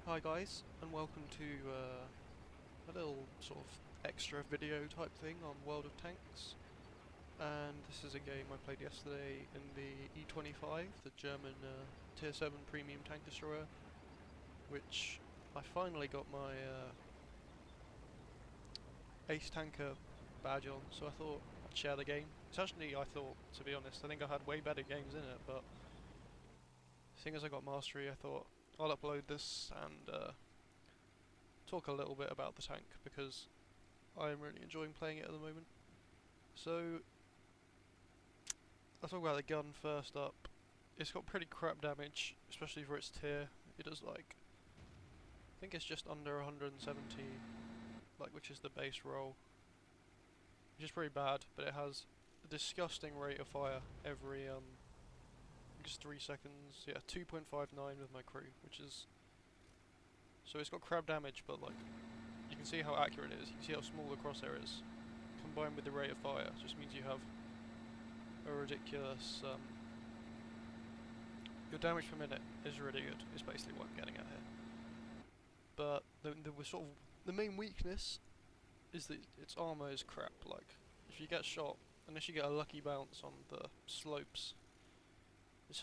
Hi guys, and welcome to a little sort of extra video type thing on World of Tanks. And this is a game I played yesterday in the E-25, the German Tier 7 premium tank destroyer, which I finally got my Ace Tanker badge on, so I thought I'd share the game. It's actually, I thought, to be honest, I think I've had way better games in it, but seeing as I got Mastery, I thought I'll upload this and talk a little bit about the tank, because I'm really enjoying playing it at the moment. So, I'll talk about the gun first up. It's got pretty crap damage, especially for its tier. It does like, I think it's just under 170, like, which is the base roll, which is pretty bad, but it has a disgusting rate of fire every, just 3 seconds. Yeah, 2.59 with my crew, which is, so it's got crap damage, but like, you can see how accurate it is, you can see how small the crosshair is. Combined with the rate of fire, it just means you have a ridiculous, your damage per minute is really good, is basically what I'm getting at here. But the main weakness is that its armor is crap. Like, if you get shot, unless you get a lucky bounce on the slopes,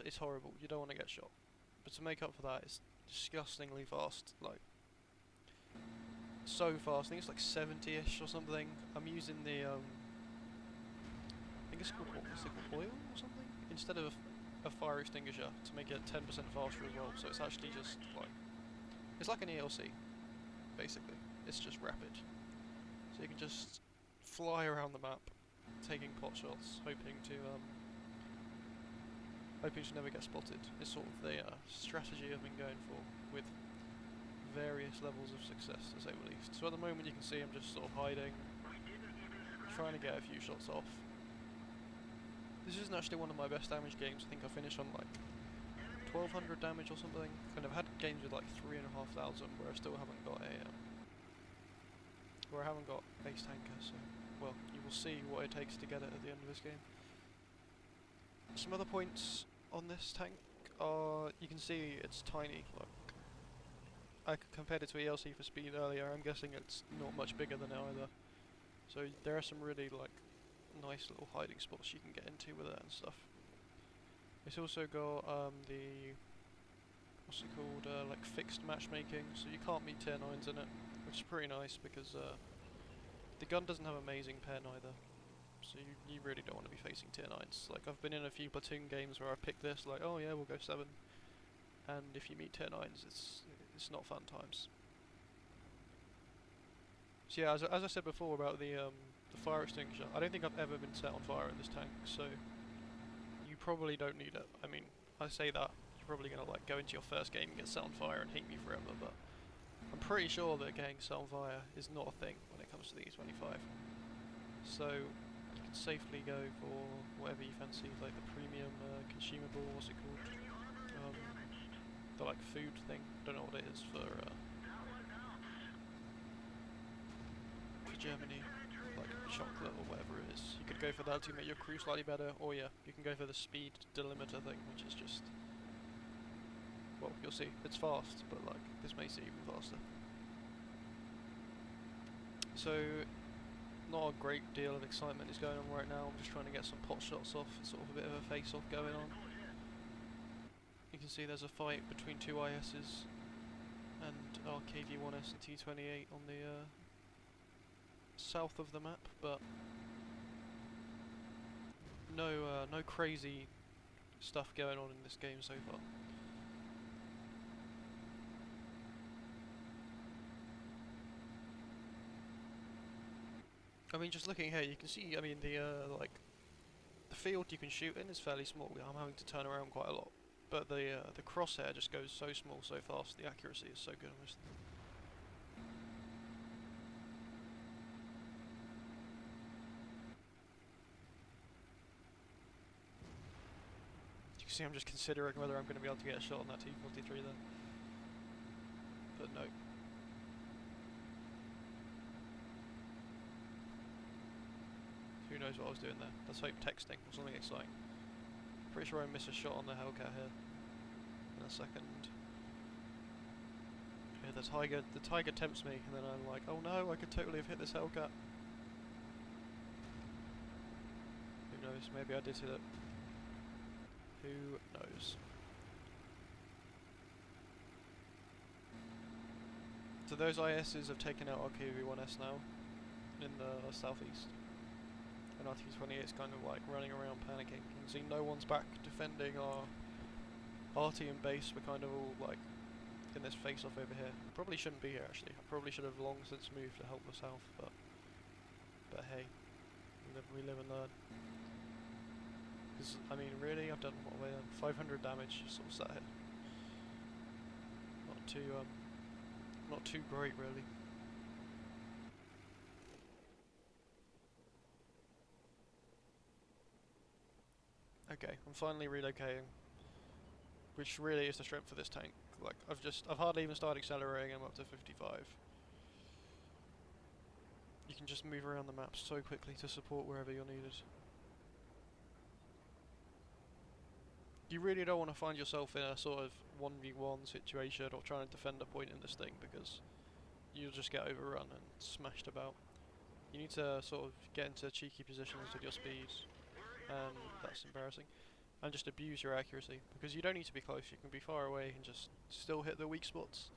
it's horrible, you don't want to get shot. But to make up for that, it's disgustingly fast, like, so fast. I think it's like 70-ish or something. I'm using the, I think it's called, what's it called, oil or something? Instead of a fire extinguisher to make it 10% faster as well, so it's actually just like, it's like an ELC, basically. It's just rapid. So you can just fly around the map, taking pot shots, hoping to never get spotted. It's sort of the strategy I've been going for, with various levels of success, to say the least. So at the moment you can see I'm just sort of hiding, trying to get a few shots off. This isn't actually one of my best damage games. I think I finished on like 1200 damage or something. And I've had games with like 3,500 where I still haven't got a Ace Tanker, so well, you will see what it takes to get it at the end of this game. Some other points on this tank are, you can see it's tiny. Like, I compared it to ELC for speed earlier, I'm guessing it's not much bigger than either. So there are some really like nice little hiding spots you can get into with it and stuff. It's also got the, what's it called, like fixed matchmaking, so you can't meet tier 9s in it, which is pretty nice because the gun doesn't have amazing pen either, so you really don't want to be facing tier 9s. Like, I've been in a few platoon games where I've picked this, like, oh yeah, we'll go 7, and if you meet tier 9s, it's not fun times. So yeah, as I said before about the fire extinguisher, I don't think I've ever been set on fire in this tank, so you probably don't need it. I mean, I say that, you're probably going to like go into your first game and get set on fire and hate me forever, but I'm pretty sure that getting set on fire is not a thing when it comes to the E-25. So you can safely go for whatever you fancy, like the premium consumable, what's it called? The like food thing, don't know what it is for Germany, like chocolate or whatever it is. You could go for that to make your crew slightly better, or yeah, you can go for the speed delimiter thing, which is just, well, you'll see, it's fast, but like, this makes it even faster. So, not a great deal of excitement is going on right now. I'm just trying to get some pot shots off, sort of a bit of a face-off going on. You can see there's a fight between two ISs and our KV-1S and T-28 on the south of the map, but no crazy stuff going on in this game so far. I mean, just looking here, you can see, I mean, the like, the field you can shoot in is fairly small. I'm having to turn around quite a lot, but the crosshair just goes so small so fast. The accuracy is so good on this thing. You can see I'm just considering whether I'm going to be able to get a shot on that T-43 then, but no. Who knows what I was doing there? Let's hope texting or something exciting. Pretty sure I missed a shot on the Hellcat here in a second. the Tiger tempts me, and then I'm like, oh no, I could totally have hit this Hellcat. Who knows? Maybe I did hit it. Who knows? So those ISs have taken out our KV-1S now in the southeast, and our T-28 is kind of like running around panicking. You can see no one's back defending our RT and base. We're kind of all like in this face-off over here. Probably shouldn't be here actually. I probably should have long since moved to help the south, but hey, we live and learn. Because I mean, really, I've done what have I done? 500 damage, just sort of sat here. Not too great really. Okay, I'm finally relocating, which really is the strength of this tank. Like, I've hardly even started accelerating, I'm up to 55. You can just move around the map so quickly to support wherever you're needed. You really don't want to find yourself in a sort of 1v1 situation or trying to defend a point in this thing, because you'll just get overrun and smashed about. You need to sort of get into cheeky positions with your speed, and that's embarrassing, and just abuse your accuracy, because you don't need to be close, you can be far away and just still hit the weak spots.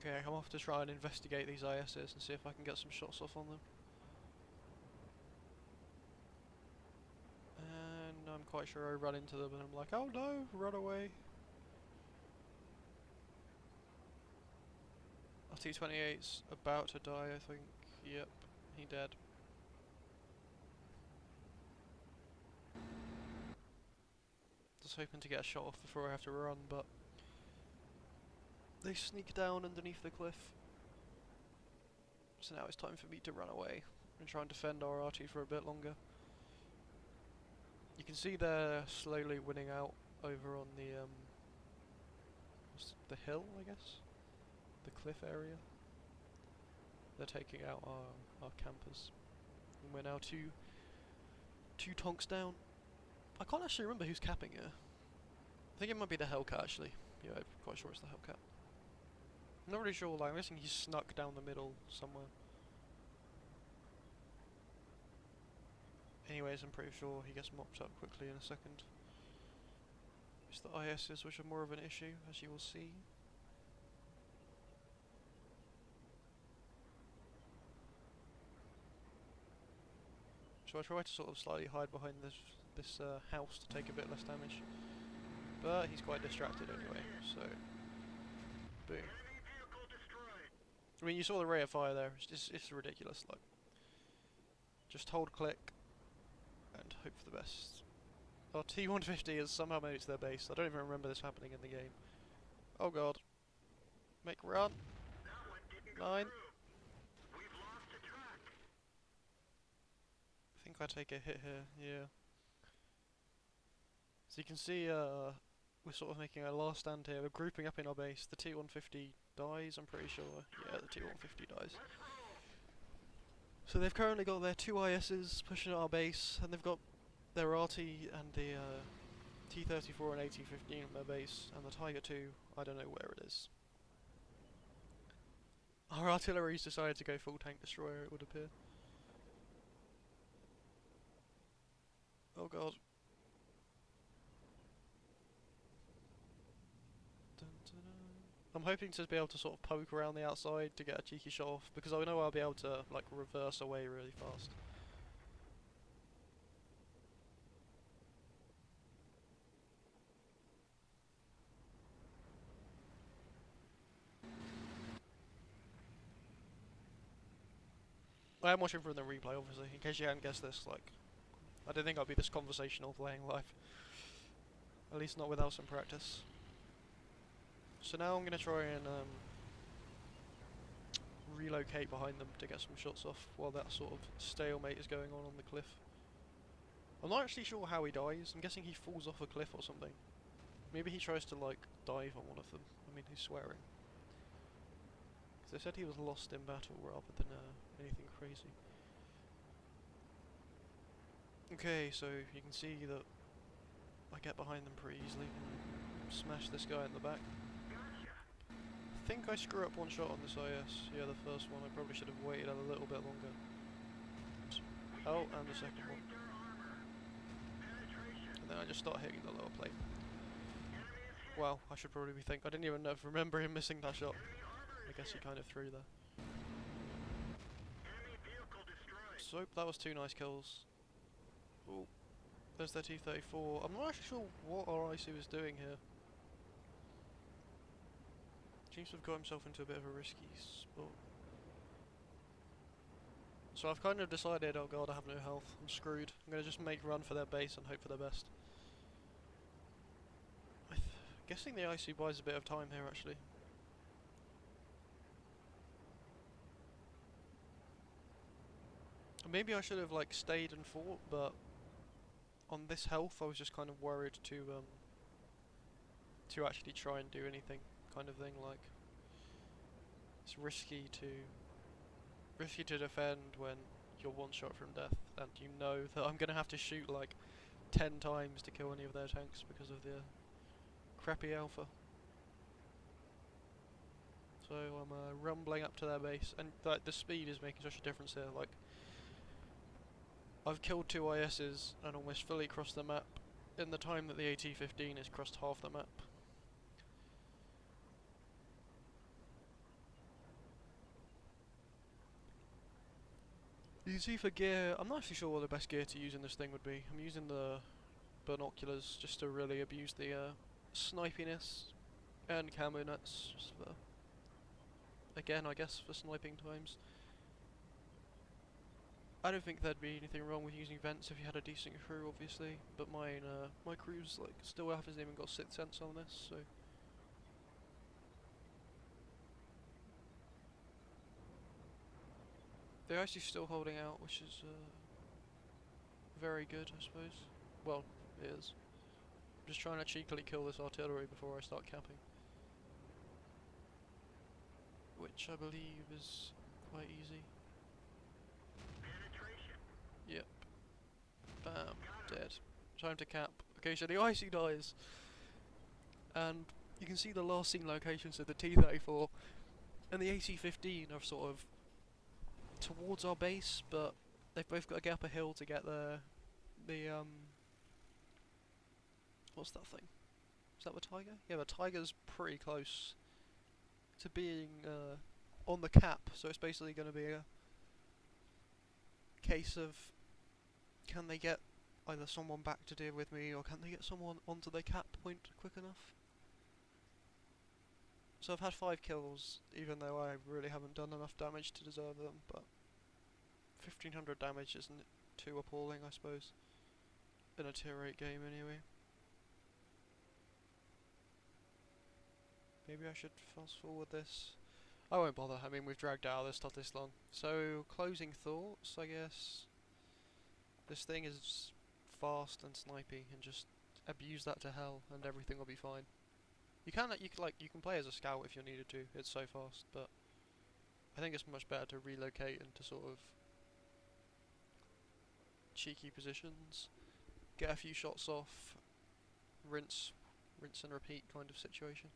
Okay, I'm off to try and investigate these ISs and see if I can get some shots off on them. And I'm quite sure I run into them and I'm like, oh no, run away. Our T-28's about to die, I think. Yep, he dead. Just hoping to get a shot off before I have to run, but they sneak down underneath the cliff. So now it's time for me to run away and try and defend our RT for a bit longer. You can see they're slowly winning out over on the hill, I guess? The cliff area. They're taking out our campers. And we're now two tonks down. I can't actually remember who's capping here. I think it might be the Hellcat actually. Yeah, I'm quite sure it's the Hellcat. I'm not really sure, like, I'm guessing he's snuck down the middle somewhere. Anyways, I'm pretty sure he gets mopped up quickly in a second. It's the ISs which are more of an issue, as you will see. So I try to sort of slightly hide behind this house to take a bit less damage. But he's quite distracted anyway, so boom. I mean, you saw the rate of fire there, it's ridiculous, like. Just hold click and hope for the best. Our T-150 has somehow made it to their base. I don't even remember this happening in the game. Oh god. Make a run. 9. I think I take a hit here, yeah. So you can see we're sort of making our last stand here. We're grouping up in our base. The T-150 dies, I'm pretty sure. Yeah, the T-150 dies. So they've currently got their 2 ISs pushing at our base, and they've got their RT and the T-34 and AT-15 at their base, and the Tiger 2, I don't know where it is. Our artillery's decided to go full tank destroyer, it would appear. Oh god. I'm hoping to be able to sort of poke around the outside to get a cheeky shot off, because I know I'll be able to like reverse away really fast. I am watching from the replay, obviously, in case you hadn't guessed this. Like, I didn't think I'd be this conversational playing live. At least not without some practice. So now I'm going to try and relocate behind them to get some shots off while that sort of stalemate is going on the cliff. I'm not actually sure how he dies. I'm guessing he falls off a cliff or something. Maybe he tries to like dive on one of them. I mean, he's swearing. Because they said he was lost in battle rather than anything crazy. Okay, so you can see that I get behind them pretty easily. Smash this guy in the back. I think I screw up one shot on this IS. Yeah, the first one. I probably should have waited a little bit longer. Oh, and the second one. And then I just start hitting the lower plate. Well, I should probably I didn't even remember him missing that shot. I guess he kind of threw there. So, that was 2 nice kills. Oh, there's their T-34. I'm not actually sure what our IC was doing here. Seems to have got himself into a bit of a risky spot. So I've kind of decided, oh god, I have no health. I'm screwed. I'm going to just make run for their base and hope for their best. Guessing the IC buys a bit of time here, actually. Maybe I should have like stayed and fought, but on this health, I was just kind of worried to actually try and do anything, kind of thing. Like it's risky to defend when you're 1 shot from death, and you know that I'm gonna have to shoot like 10 times to kill any of their tanks because of the crappy alpha. So I'm rumbling up to their base, and the speed is making such a difference here. Like, I've killed 2 ISs and almost fully crossed the map in the time that the AT-15 has crossed half the map. You can see for gear, I'm not actually sure what the best gear to use in this thing would be. I'm using the binoculars just to really abuse the snipiness, and camo nuts just for, again, I guess for sniping times. I don't think there'd be anything wrong with using vents if you had a decent crew, obviously, but my crew's like still hasn't even got 6th sense on this, so. They're actually still holding out, which is very good, I suppose. Well, it is. I'm just trying to cheekily kill this artillery before I start capping, which I believe is quite easy. Yep. Bam. Dead. Time to cap. Okay, so the IC dies, and you can see the last seen locations of the T-34 and the AC-15 are sort of towards our base, but they've both got to get up a hill to get there. What's that thing? Is that the Tiger? Yeah, the Tiger's pretty close to being on the cap, so it's basically going to be a case of, can they get either someone back to deal with me, or can they get someone onto the cap point quick enough? So I've had 5 kills, even though I really haven't done enough damage to deserve them, but 1500 damage isn't too appalling, I suppose, in a tier 8 game anyway. Maybe I should fast forward this. I won't bother, I mean we've dragged out this stuff this long. So, closing thoughts, I guess. This thing is fast and snipey, and just abuse that to hell and everything will be fine. You can play as a scout if you needed to, it's so fast, but I think it's much better to relocate into sort of cheeky positions, get a few shots off, rinse and repeat kind of situation.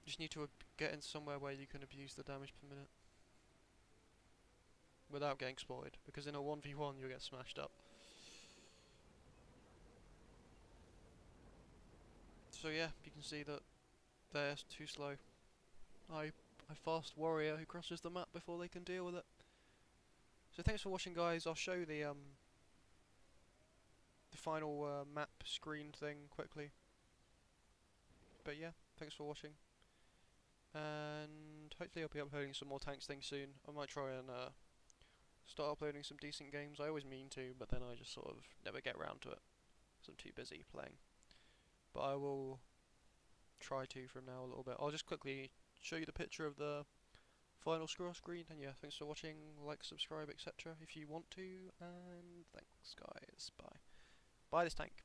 Just need to get in somewhere where you can abuse the damage per minute without getting spotted, because in a 1v1 you'll get smashed up. So yeah, you can see that they're too slow. I fast warrior who crosses the map before they can deal with it. So thanks for watching, guys. I'll show the final map screen thing quickly. But yeah, thanks for watching, and hopefully I'll be uploading some more tanks things soon. I might try and start uploading some decent games. I always mean to, but then I just sort of never get around to it because I'm too busy playing. But I will try to from now a little bit. I'll just quickly show you the picture of the final score screen, and yeah, thanks for watching, like, subscribe, etc. if you want to, and thanks guys, bye. Buy this tank.